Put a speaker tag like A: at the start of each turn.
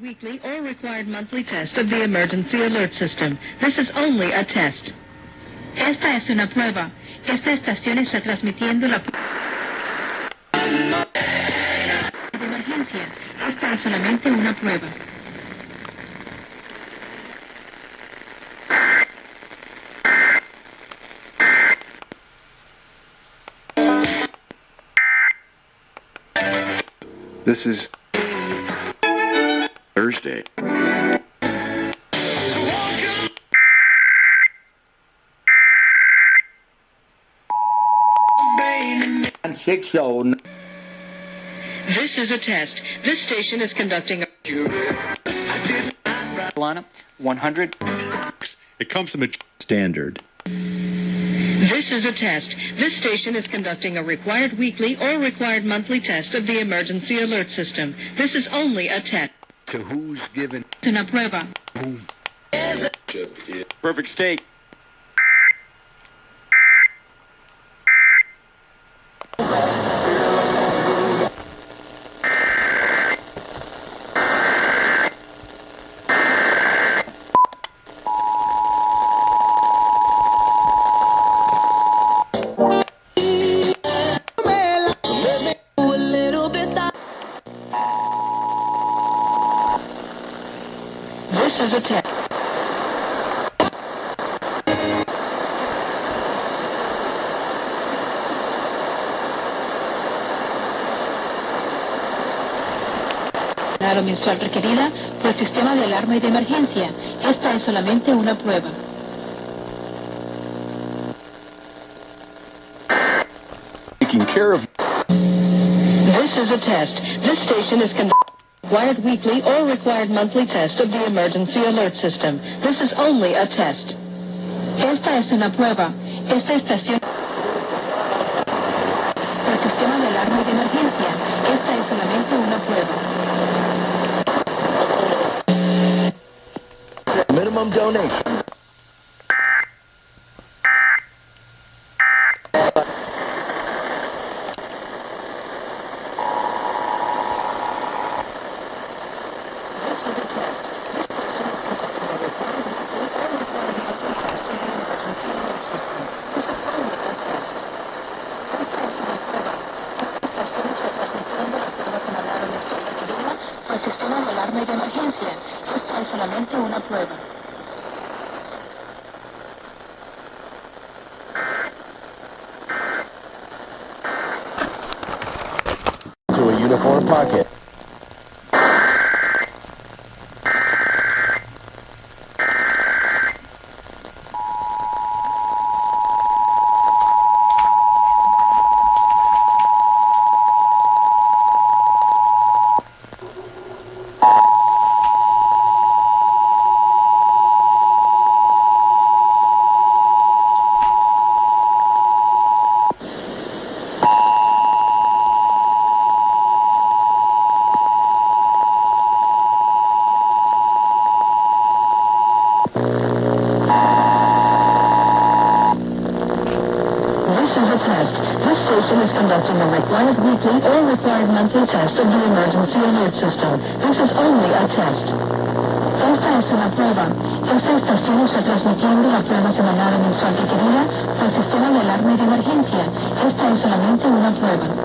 A: Weekly or required monthly test of the emergency alert system. This is only a test. Esta es una prueba. Esta estación está transmitiendo la de emergencia. Esta es solamente una prueba.
B: This is Thursday.
C: Six zone.
A: This is a test. This station is conducting a...
D: Carolina, 100.
B: It comes from a standard.
A: This is a test. This station is conducting a required weekly or required monthly test of the emergency alert system. This is only a test.
B: To who's given
A: Una prueba.
D: Perfect state.
A: This is a test. La mensual requerida por el sistema de alarma y de emergencia. Esta es solamente una prueba.
B: taking care of.
A: This is a test. This station is conducting a required weekly or required monthly test of the emergency alert system. This is only a test. Esta es una prueba. Esta estación el sistema de alarma y de emergencia. Esta es solamente una prueba.
C: Minimum donation.
A: El sistema de alarma y de emergencia. Esta es solamente una prueba.
C: To a uniform pocket.
A: This station is conducting a required weekly or required monthly test of the emergency alert system. This is only a test. Esta es una prueba. Esta estación está transmitiendo la prueba semanal mensual requerida por el sistema de alarma y de emergencia. Esta es solamente una prueba.